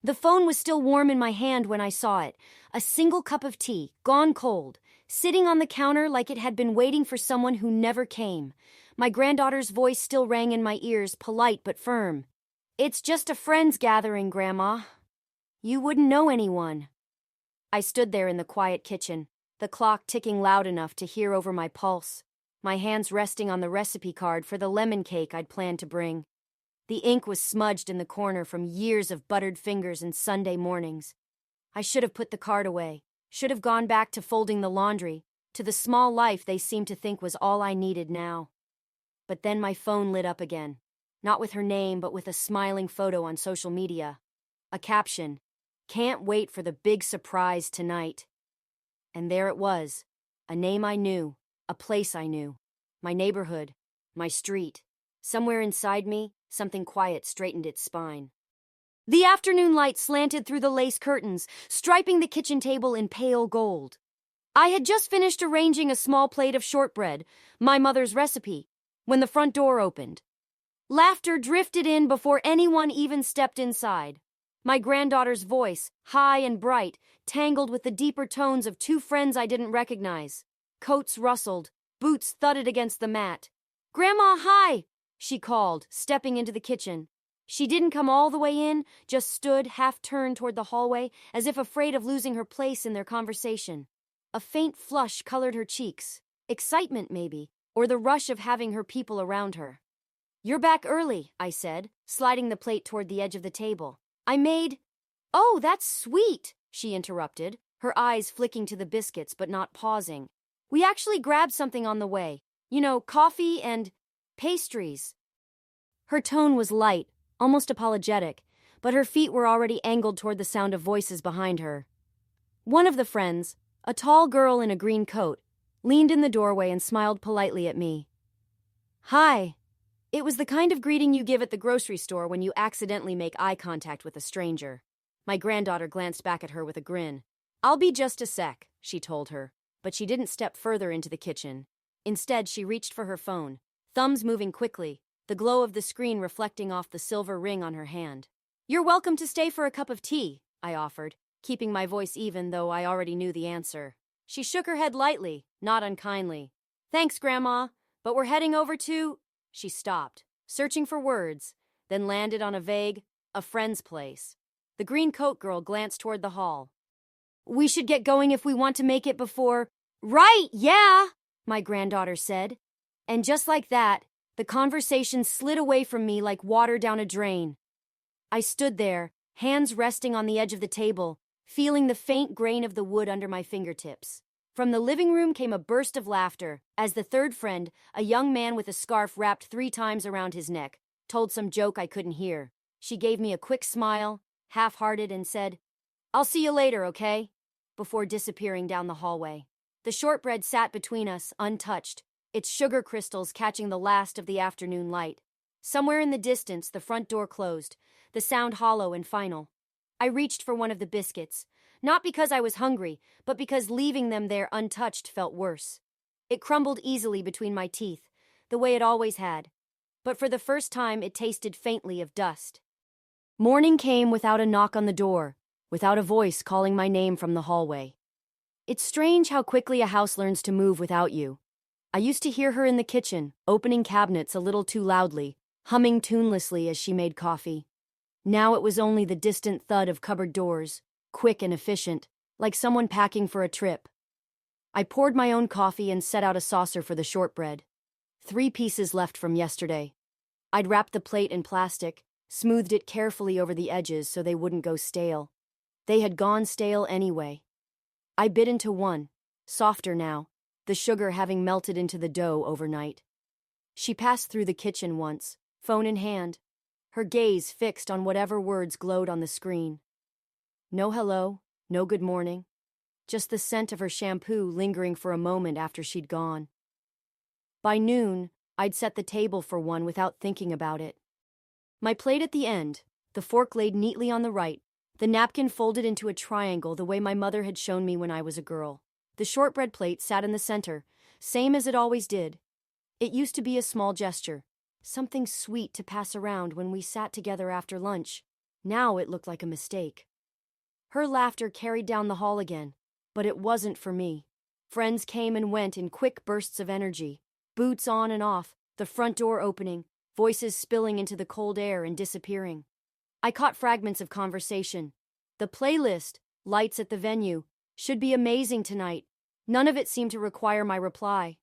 The phone was still warm in my hand when I saw it. A single cup of tea, gone cold, sitting on the counter like it had been waiting for someone who never came. My granddaughter's voice still rang in my ears, polite but firm. "It's just a friends gathering, Grandma. You wouldn't know anyone." I stood there in the quiet kitchen, the clock ticking loud enough to hear over my pulse, my hands resting on the recipe card for the lemon cake I'd planned to bring. The ink was smudged in the corner from years of buttered fingers and Sunday mornings. I should have put the card away, should have gone back to folding the laundry, to the small life they seemed to think was all I needed now. But then my phone lit up again, not with her name but with a smiling photo on social media. A caption, "Can't wait for the big surprise tonight." And there it was, a name I knew, a place I knew, my neighborhood, my street. Somewhere inside me, something quiet straightened its spine. The afternoon light slanted through the lace curtains, striping the kitchen table in pale gold. I had just finished arranging a small plate of shortbread, my mother's recipe, when the front door opened. Laughter drifted in before anyone even stepped inside. My granddaughter's voice, high and bright, tangled with the deeper tones of two friends I didn't recognize. Coats rustled, boots thudded against the mat. "Grandma, hi!" she called, stepping into the kitchen. She didn't come all the way in, just stood half-turned toward the hallway, as if afraid of losing her place in their conversation. A faint flush colored her cheeks. Excitement, maybe, or the rush of having her people around her. "You're back early," I said, sliding the plate toward the edge of the table. "I made—" "Oh, that's sweet," she interrupted, her eyes flicking to the biscuits but not pausing. "We actually grabbed something on the way. You know, coffee and pastries." Her tone was light, almost apologetic, but her feet were already angled toward the sound of voices behind her. One of the friends, a tall girl in a green coat, leaned in the doorway and smiled politely at me. "Hi." It was the kind of greeting you give at the grocery store when you accidentally make eye contact with a stranger. My granddaughter glanced back at her with a grin. "I'll be just a sec," she told her, but she didn't step further into the kitchen. Instead, she reached for her phone, thumbs moving quickly, the glow of the screen reflecting off the silver ring on her hand. "You're welcome to stay for a cup of tea," I offered, keeping my voice even though I already knew the answer. She shook her head lightly, not unkindly. "Thanks, Grandma, but we're heading over to—" She stopped, searching for words, then landed on a friend's place. The green coat girl glanced toward the hall. "We should get going if we want to make it before—" "Right, yeah," my granddaughter said. And just like that, the conversation slid away from me like water down a drain. I stood there, hands resting on the edge of the table, feeling the faint grain of the wood under my fingertips. From the living room came a burst of laughter as the third friend, a young man with a scarf wrapped 3 times around his neck, told some joke I couldn't hear. She gave me a quick smile, half-hearted, and said, "I'll see you later, okay?" before disappearing down the hallway. The shortbread sat between us, untouched, its sugar crystals catching the last of the afternoon light. Somewhere in the distance, the front door closed, the sound hollow and final. I reached for one of the biscuits, not because I was hungry, but because leaving them there untouched felt worse. It crumbled easily between my teeth, the way it always had, but for the first time it tasted faintly of dust. Morning came without a knock on the door, without a voice calling my name from the hallway. It's strange how quickly a house learns to move without you. I used to hear her in the kitchen, opening cabinets a little too loudly, humming tunelessly as she made coffee. Now it was only the distant thud of cupboard doors, quick and efficient, like someone packing for a trip. I poured my own coffee and set out a saucer for the shortbread. 3 pieces left from yesterday. I'd wrapped the plate in plastic, smoothed it carefully over the edges so they wouldn't go stale. They had gone stale anyway. I bit into one, softer now, the sugar having melted into the dough overnight. She passed through the kitchen once, phone in hand, her gaze fixed on whatever words glowed on the screen. No hello, no good morning, just the scent of her shampoo lingering for a moment after she'd gone. By noon, I'd set the table for one without thinking about it. My plate at the end, the fork laid neatly on the right, the napkin folded into a triangle the way my mother had shown me when I was a girl. The shortbread plate sat in the center, same as it always did. It used to be a small gesture, something sweet to pass around when we sat together after lunch. Now it looked like a mistake. Her laughter carried down the hall again, but it wasn't for me. Friends came and went in quick bursts of energy, boots on and off, the front door opening, voices spilling into the cold air and disappearing. I caught fragments of conversation. The playlist, lights at the venue, should be amazing tonight. None of it seemed to require my reply.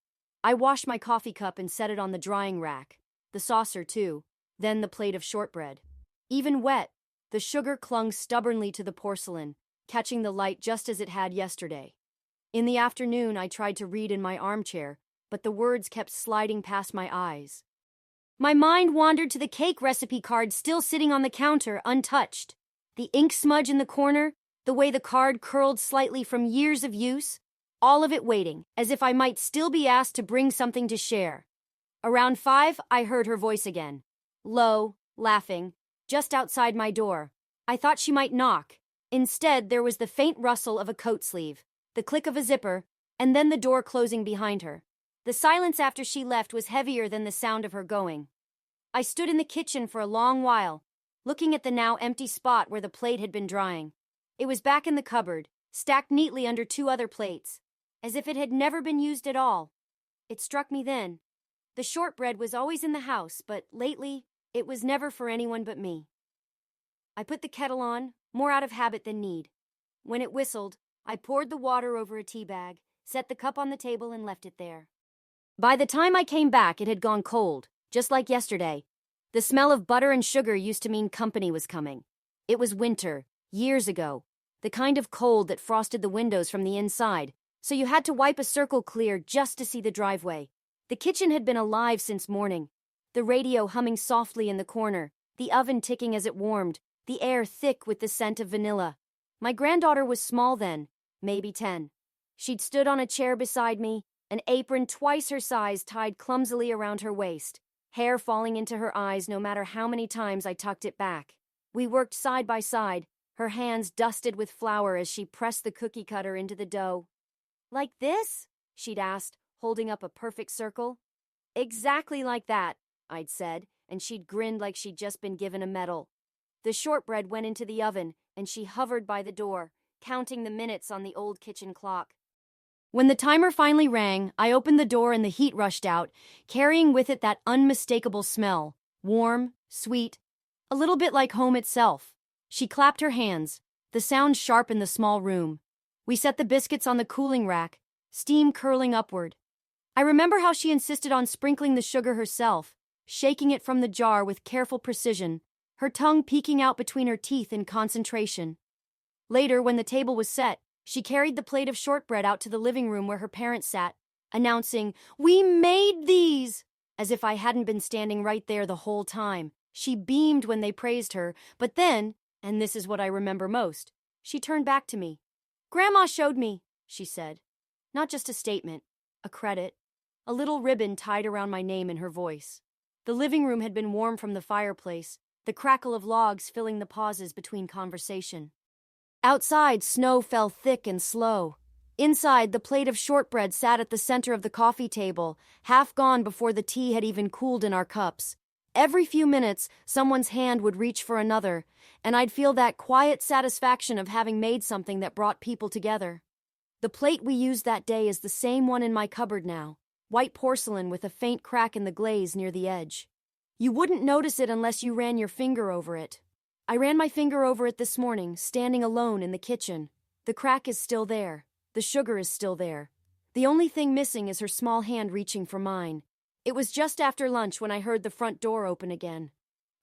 I washed my coffee cup and set it on the drying rack, the saucer too, then the plate of shortbread. Even wet, the sugar clung stubbornly to the porcelain, catching the light just as it had yesterday. In the afternoon, I tried to read in my armchair, but the words kept sliding past my eyes. My mind wandered to the cake recipe card still sitting on the counter, untouched. The ink smudge in the corner, the way the card curled slightly from years of use, all of it waiting, as if I might still be asked to bring something to share. Around 5, I heard her voice again. Low, laughing, just outside my door. I thought she might knock. Instead, there was the faint rustle of a coat sleeve, the click of a zipper, and then the door closing behind her. The silence after she left was heavier than the sound of her going. I stood in the kitchen for a long while, looking at the now empty spot where the plate had been drying. It was back in the cupboard, stacked neatly under 2 other plates, as if it had never been used at all. It struck me then. The shortbread was always in the house, but lately, it was never for anyone but me. I put the kettle on, more out of habit than need. When it whistled, I poured the water over a tea bag, set the cup on the table, and left it there. By the time I came back, it had gone cold, just like yesterday. The smell of butter and sugar used to mean company was coming. It was winter, years ago, the kind of cold that frosted the windows from the inside, so you had to wipe a circle clear just to see the driveway. The kitchen had been alive since morning, the radio humming softly in the corner, the oven ticking as it warmed, the air thick with the scent of vanilla. My granddaughter was small then, maybe 10. She'd stood on a chair beside me, an apron twice her size tied clumsily around her waist, hair falling into her eyes no matter how many times I tucked it back. We worked side by side, her hands dusted with flour as she pressed the cookie cutter into the dough. Like this? She'd asked, holding up a perfect circle. Exactly like that, I'd said, and she'd grinned like she'd just been given a medal. The shortbread went into the oven, and she hovered by the door, counting the minutes on the old kitchen clock. When the timer finally rang, I opened the door and the heat rushed out, carrying with it that unmistakable smell, warm, sweet, a little bit like home itself. She clapped her hands, the sound sharp in the small room. We set the biscuits on the cooling rack, steam curling upward. I remember how she insisted on sprinkling the sugar herself, shaking it from the jar with careful precision, her tongue peeking out between her teeth in concentration. Later, when the table was set, she carried the plate of shortbread out to the living room where her parents sat, announcing, "We made these!" As if I hadn't been standing right there the whole time. She beamed when they praised her, but then, and this is what I remember most, she turned back to me. "Grandma showed me," she said. Not just a statement, a credit, a little ribbon tied around my name in her voice. The living room had been warm from the fireplace, the crackle of logs filling the pauses between conversation. Outside, snow fell thick and slow. Inside, the plate of shortbread sat at the center of the coffee table, half gone before the tea had even cooled in our cups. Every few minutes, someone's hand would reach for another, and I'd feel that quiet satisfaction of having made something that brought people together. The plate we used that day is the same one in my cupboard now, white porcelain with a faint crack in the glaze near the edge. You wouldn't notice it unless you ran your finger over it. I ran my finger over it this morning, standing alone in the kitchen. The crack is still there. The sugar is still there. The only thing missing is her small hand reaching for mine. It was just after lunch when I heard the front door open again.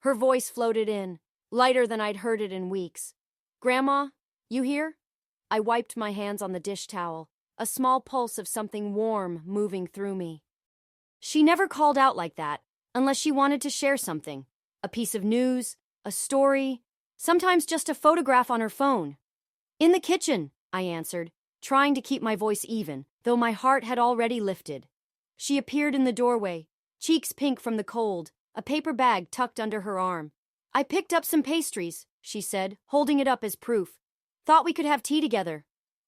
Her voice floated in, lighter than I'd heard it in weeks. "Grandma, you here?" I wiped my hands on the dish towel, a small pulse of something warm moving through me. She never called out like that, unless she wanted to share something. A piece of news, a story, sometimes just a photograph on her phone. "In the kitchen," I answered, trying to keep my voice even, though my heart had already lifted. She appeared in the doorway, cheeks pink from the cold, a paper bag tucked under her arm. "I picked up some pastries," she said, holding it up as proof. "Thought we could have tea together."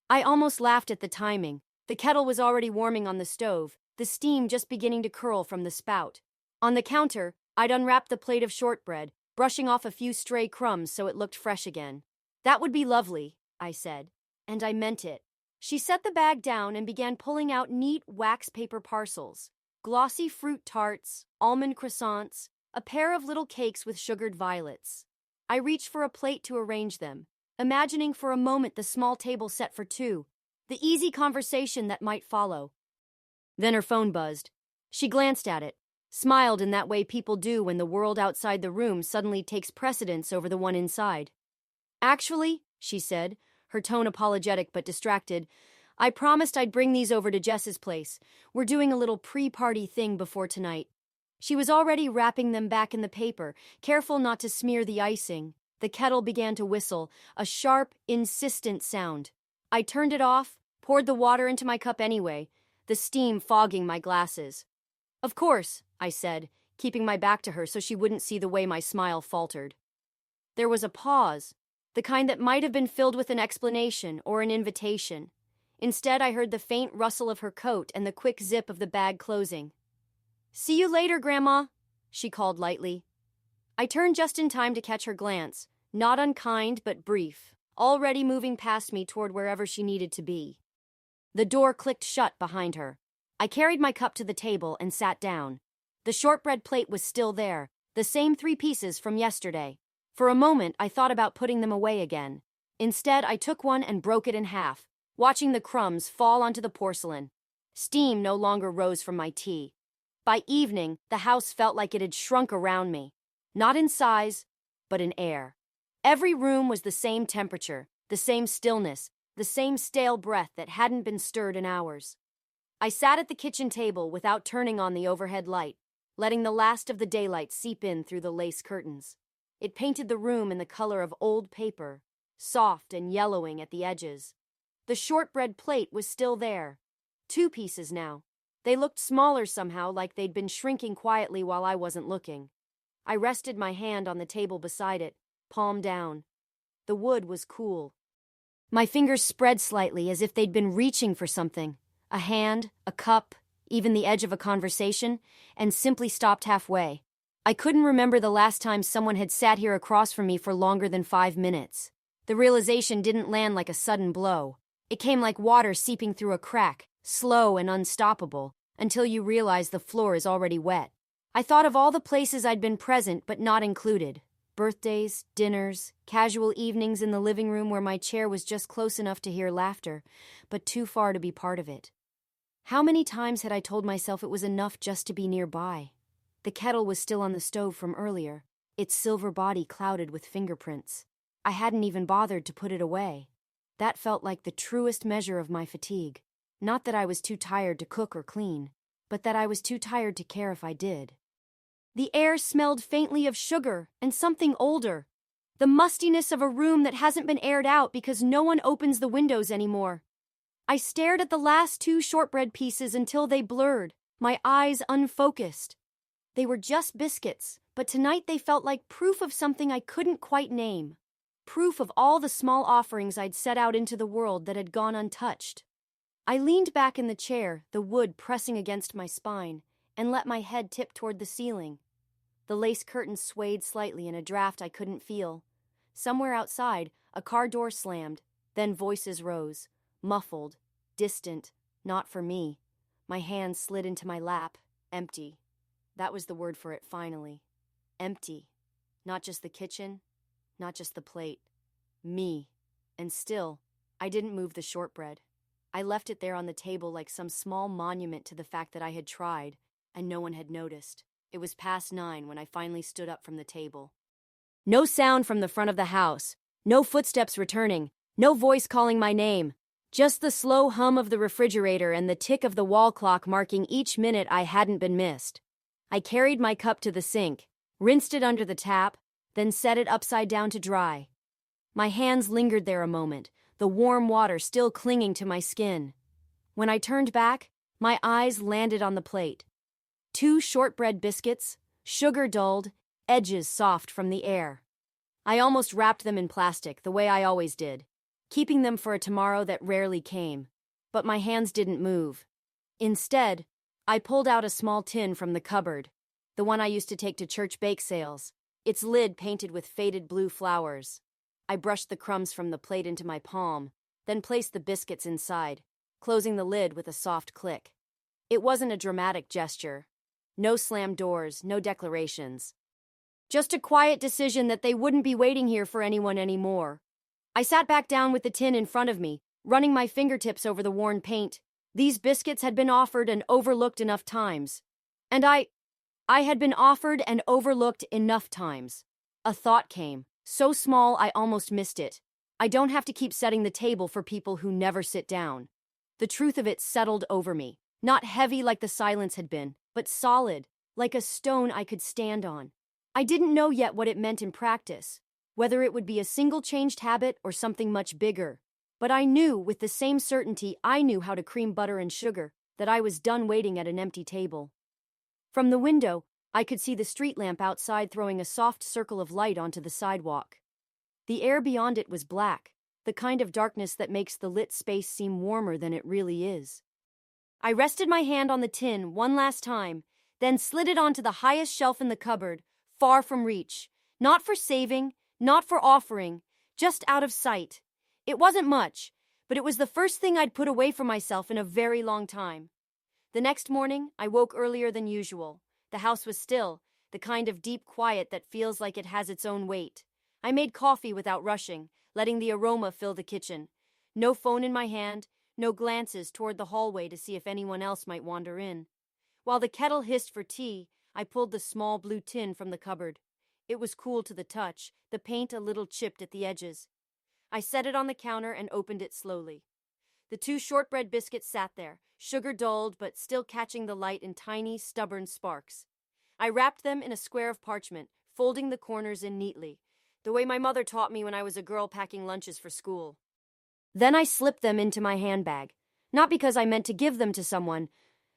I almost laughed at the timing. The kettle was already warming on the stove, the steam just beginning to curl from the spout. On the counter, I'd unwrapped the plate of shortbread, brushing off a few stray crumbs so it looked fresh again. "That would be lovely," I said. And I meant it. She set the bag down and began pulling out neat wax paper parcels. Glossy fruit tarts, almond croissants, a pair of little cakes with sugared violets. I reached for a plate to arrange them, imagining for a moment the small table set for two, the easy conversation that might follow. Then her phone buzzed. She glanced at it, smiled in that way people do when the world outside the room suddenly takes precedence over the one inside. "Actually," she said, her tone apologetic but distracted, "I promised I'd bring these over to Jess's place. We're doing a little pre-party thing before tonight." She was already wrapping them back in the paper, careful not to smear the icing. The kettle began to whistle, a sharp, insistent sound. I turned it off, poured the water into my cup anyway, the steam fogging my glasses. "Of course," I said, keeping my back to her so she wouldn't see the way my smile faltered. There was a pause, the kind that might have been filled with an explanation or an invitation. Instead, I heard the faint rustle of her coat and the quick zip of the bag closing. "See you later, Grandma," she called lightly. I turned just in time to catch her glance, not unkind but brief, already moving past me toward wherever she needed to be. The door clicked shut behind her. I carried my cup to the table and sat down. The shortbread plate was still there, the same 3 pieces from yesterday. For a moment, I thought about putting them away again. Instead, I took one and broke it in half, watching the crumbs fall onto the porcelain. Steam no longer rose from my tea. By evening, the house felt like it had shrunk around me. Not in size, but in air. Every room was the same temperature, the same stillness, the same stale breath that hadn't been stirred in hours. I sat at the kitchen table without turning on the overhead light, letting the last of the daylight seep in through the lace curtains. It painted the room in the color of old paper, soft and yellowing at the edges. The shortbread plate was still there. 2 pieces now. They looked smaller somehow, like they'd been shrinking quietly while I wasn't looking. I rested my hand on the table beside it, palm down. The wood was cool. My fingers spread slightly as if they'd been reaching for something. A hand, a cup, even the edge of a conversation, and simply stopped halfway. I couldn't remember the last time someone had sat here across from me for longer than 5 minutes. The realization didn't land like a sudden blow. It came like water seeping through a crack, slow and unstoppable, until you realize the floor is already wet. I thought of all the places I'd been present but not included. Birthdays, dinners, casual evenings in the living room where my chair was just close enough to hear laughter, but too far to be part of it. How many times had I told myself it was enough just to be nearby? The kettle was still on the stove from earlier, its silver body clouded with fingerprints. I hadn't even bothered to put it away. That felt like the truest measure of my fatigue. Not that I was too tired to cook or clean, but that I was too tired to care if I did. The air smelled faintly of sugar and something older. The mustiness of a room that hasn't been aired out because no one opens the windows anymore. I stared at the last 2 shortbread pieces until they blurred, my eyes unfocused. They were just biscuits, but tonight they felt like proof of something I couldn't quite name. Proof of all the small offerings I'd set out into the world that had gone untouched. I leaned back in the chair, the wood pressing against my spine, and let my head tip toward the ceiling. The lace curtains swayed slightly in a draft I couldn't feel. Somewhere outside, a car door slammed, then voices rose, muffled, distant, not for me. My hands slid into my lap, empty. That was the word for it finally. Empty. Not just the kitchen, not just the plate. Me. And still, I didn't move the shortbread. I left it there on the table like some small monument to the fact that I had tried, and no one had noticed. It was past 9 when I finally stood up from the table. No sound from the front of the house. No footsteps returning. No voice calling my name. Just the slow hum of the refrigerator and the tick of the wall clock marking each minute I hadn't been missed. I carried my cup to the sink, rinsed it under the tap, then set it upside down to dry. My hands lingered there a moment, the warm water still clinging to my skin. When I turned back, my eyes landed on the plate. 2 shortbread biscuits, sugar dulled, edges soft from the air. I almost wrapped them in plastic, the way I always did, keeping them for a tomorrow that rarely came. But my hands didn't move. Instead, I pulled out a small tin from the cupboard, the one I used to take to church bake sales. its lid painted with faded blue flowers. I brushed the crumbs from the plate into my palm, then placed the biscuits inside, closing the lid with a soft click. It wasn't a dramatic gesture. No slammed doors, no declarations. Just a quiet decision that they wouldn't be waiting here for anyone anymore. I sat back down with the tin in front of me, running my fingertips over the worn paint. These biscuits had been offered and overlooked enough times. And I had been offered and overlooked enough times. A thought came, so small I almost missed it. I don't have to keep setting the table for people who never sit down. The truth of it settled over me, not heavy like the silence had been, but solid, like a stone I could stand on. I didn't know yet what it meant in practice, whether it would be a single changed habit or something much bigger. But I knew, with the same certainty I knew how to cream butter and sugar, that I was done waiting at an empty table. From the window, I could see the street lamp outside throwing a soft circle of light onto the sidewalk. The air beyond it was black, the kind of darkness that makes the lit space seem warmer than it really is. I rested my hand on the tin one last time, then slid it onto the highest shelf in the cupboard, far from reach, not for saving, not for offering, just out of sight. It wasn't much, but it was the first thing I'd put away from myself in a very long time. The next morning, I woke earlier than usual. The house was still, the kind of deep quiet that feels like it has its own weight. I made coffee without rushing, letting the aroma fill the kitchen. No phone in my hand, no glances toward the hallway to see if anyone else might wander in. While the kettle hissed for tea, I pulled the small blue tin from the cupboard. It was cool to the touch, the paint a little chipped at the edges. I set it on the counter and opened it slowly. The 2 shortbread biscuits sat there, sugar dulled but still catching the light in tiny, stubborn sparks. I wrapped them in a square of parchment, folding the corners in neatly, the way my mother taught me when I was a girl packing lunches for school. Then I slipped them into my handbag, not because I meant to give them to someone,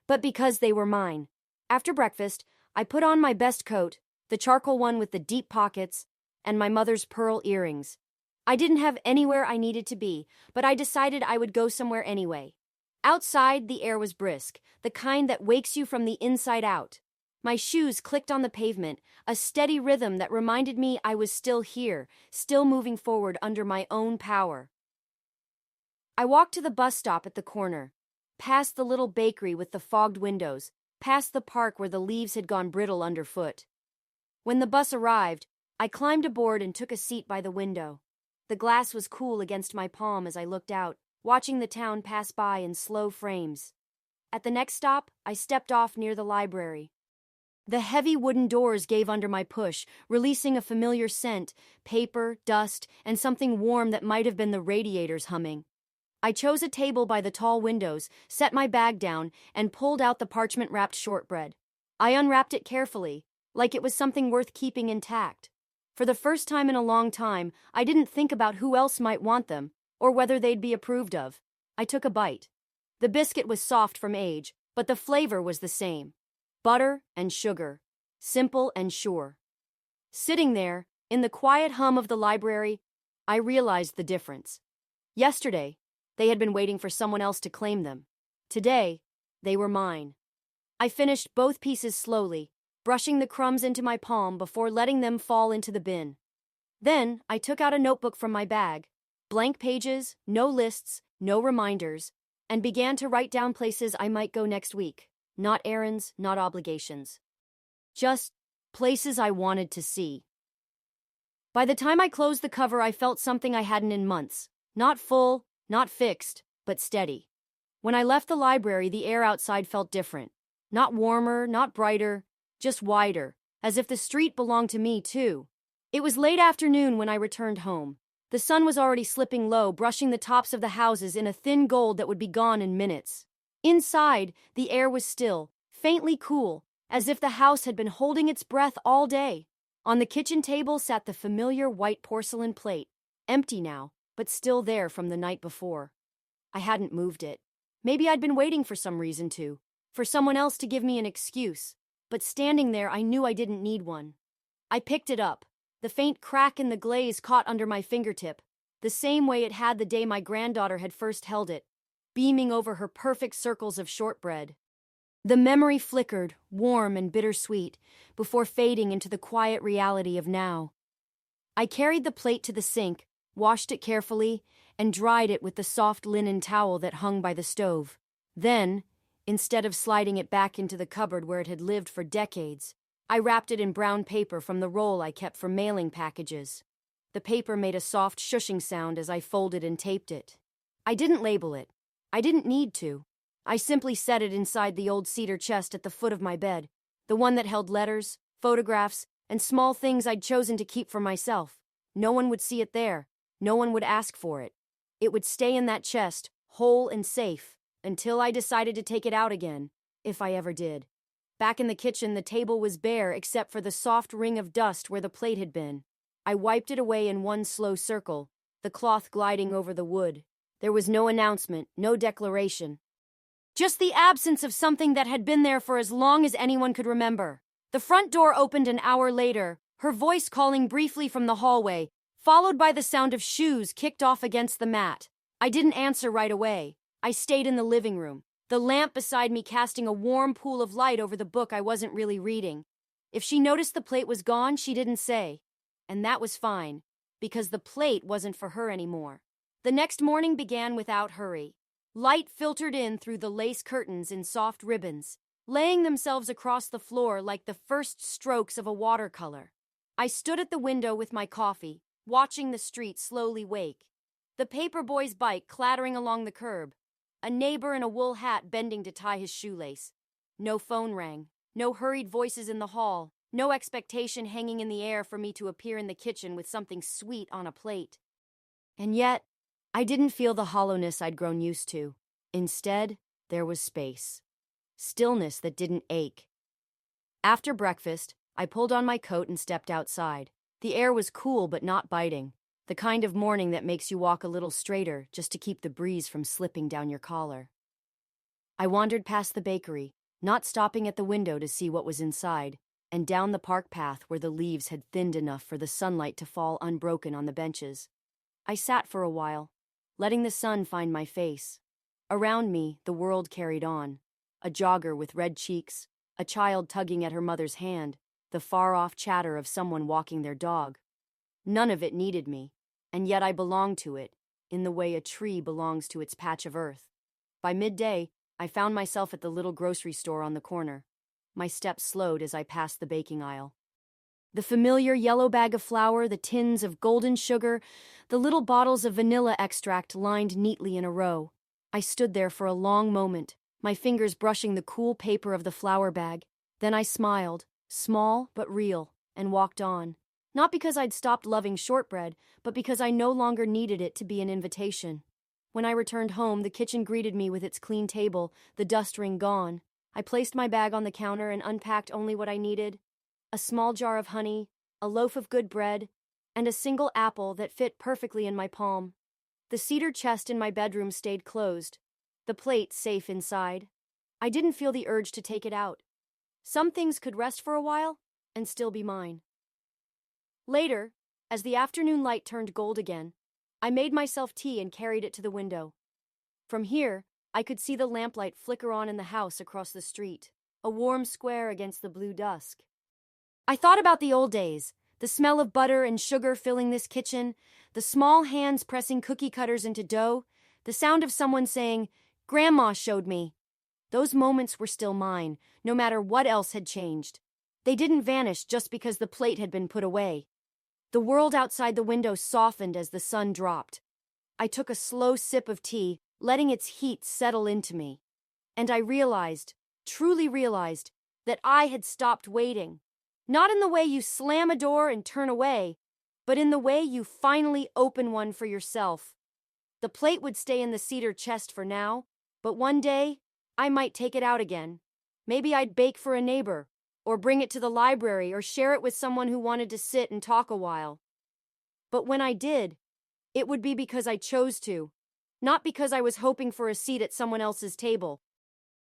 but because they were mine. After breakfast, I put on my best coat, the charcoal one with the deep pockets, and my mother's pearl earrings. I didn't have anywhere I needed to be, but I decided I would go somewhere anyway. Outside, the air was brisk, the kind that wakes you from the inside out. My shoes clicked on the pavement, a steady rhythm that reminded me I was still here, still moving forward under my own power. I walked to the bus stop at the corner, past the little bakery with the fogged windows, past the park where the leaves had gone brittle underfoot. When the bus arrived, I climbed aboard and took a seat by the window. The glass was cool against my palm as I looked out, watching the town pass by in slow frames. At the next stop, I stepped off near the library. The heavy wooden doors gave under my push, releasing a familiar scent, paper, dust, and something warm that might have been the radiators humming. I chose a table by the tall windows, set my bag down, and pulled out the parchment-wrapped shortbread. I unwrapped it carefully, like it was something worth keeping intact. For the first time in a long time, I didn't think about who else might want them, or whether they'd be approved of. I took a bite. The biscuit was soft from age, but the flavor was the same. Butter and sugar. Simple and sure. Sitting there, in the quiet hum of the library, I realized the difference. Yesterday, they had been waiting for someone else to claim them. Today, they were mine. I finished both pieces slowly, brushing the crumbs into my palm before letting them fall into the bin. Then, I took out a notebook from my bag, blank pages, no lists, no reminders, and began to write down places I might go next week. Not errands, not obligations. Just places I wanted to see. By the time I closed the cover, I felt something I hadn't in months. Not full, not fixed, but steady. When I left the library, the air outside felt different. Not warmer, not brighter, just wider, as if the street belonged to me, too. It was late afternoon when I returned home. The sun was already slipping low, brushing the tops of the houses in a thin gold that would be gone in minutes. Inside, the air was still, faintly cool, as if the house had been holding its breath all day. On the kitchen table sat the familiar white porcelain plate, empty now, but still there from the night before. I hadn't moved it. Maybe I'd been waiting for some reason to, for someone else to give me an excuse. But standing there, I knew I didn't need one. I picked it up. The faint crack in the glaze caught under my fingertip, the same way it had the day my granddaughter had first held it, beaming over her perfect circles of shortbread. The memory flickered, warm and bittersweet, before fading into the quiet reality of now. I carried the plate to the sink, washed it carefully, and dried it with the soft linen towel that hung by the stove. Then, instead of sliding it back into the cupboard where it had lived for decades, I wrapped it in brown paper from the roll I kept for mailing packages. The paper made a soft shushing sound as I folded and taped it. I didn't label it. I didn't need to. I simply set it inside the old cedar chest at the foot of my bed, the one that held letters, photographs, and small things I'd chosen to keep for myself. No one would see it there. No one would ask for it. It would stay in that chest, whole and safe, until I decided to take it out again, if I ever did. Back in the kitchen, the table was bare except for the soft ring of dust where the plate had been. I wiped it away in one slow circle, the cloth gliding over the wood. There was no announcement, no declaration. Just the absence of something that had been there for as long as anyone could remember. The front door opened an hour later, her voice calling briefly from the hallway, followed by the sound of shoes kicked off against the mat. I didn't answer right away. I stayed in the living room, the lamp beside me casting a warm pool of light over the book I wasn't really reading. If she noticed the plate was gone, she didn't say. And that was fine, because the plate wasn't for her anymore. The next morning began without hurry. Light filtered in through the lace curtains in soft ribbons, laying themselves across the floor like the first strokes of a watercolor. I stood at the window with my coffee, watching the street slowly wake. The paperboy's bike clattering along the curb, a neighbor in a wool hat bending to tie his shoelace. No phone rang, no hurried voices in the hall, no expectation hanging in the air for me to appear in the kitchen with something sweet on a plate. And yet, I didn't feel the hollowness I'd grown used to. Instead, there was space. Stillness that didn't ache. After breakfast, I pulled on my coat and stepped outside. The air was cool but not biting, the kind of morning that makes you walk a little straighter just to keep the breeze from slipping down your collar. I wandered past the bakery, not stopping at the window to see what was inside, and down the park path where the leaves had thinned enough for the sunlight to fall unbroken on the benches. I sat for a while, letting the sun find my face. Around me, the world carried on. A jogger with red cheeks, a child tugging at her mother's hand, the far-off chatter of someone walking their dog. None of it needed me, and yet I belonged to it, in the way a tree belongs to its patch of earth. By midday, I found myself at the little grocery store on the corner. My steps slowed as I passed the baking aisle. The familiar yellow bag of flour, the tins of golden sugar, the little bottles of vanilla extract lined neatly in a row. I stood there for a long moment, my fingers brushing the cool paper of the flour bag. Then I smiled, small but real, and walked on. Not because I'd stopped loving shortbread, but because I no longer needed it to be an invitation. When I returned home, the kitchen greeted me with its clean table, the dust ring gone. I placed my bag on the counter and unpacked only what I needed: a small jar of honey, a loaf of good bread, and a single apple that fit perfectly in my palm. The cedar chest in my bedroom stayed closed, the plate safe inside. I didn't feel the urge to take it out. Some things could rest for a while and still be mine. Later, as the afternoon light turned gold again, I made myself tea and carried it to the window. From here, I could see the lamplight flicker on in the house across the street, a warm square against the blue dusk. I thought about the old days, the smell of butter and sugar filling this kitchen, the small hands pressing cookie cutters into dough, the sound of someone saying, "Grandma showed me." Those moments were still mine, no matter what else had changed. They didn't vanish just because the plate had been put away. The world outside the window softened as the sun dropped. I took a slow sip of tea, letting its heat settle into me. And I realized, truly realized, that I had stopped waiting. Not in the way you slam a door and turn away, but in the way you finally open one for yourself. The plate would stay in the cedar chest for now, but one day, I might take it out again. Maybe I'd bake for a neighbor, or bring it to the library, or share it with someone who wanted to sit and talk a while. But when I did, it would be because I chose to, not because I was hoping for a seat at someone else's table.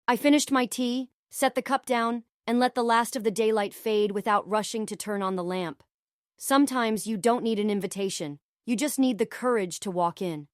I finished my tea, set the cup down, and let the last of the daylight fade without rushing to turn on the lamp. Sometimes you don't need an invitation. You just need the courage to walk in.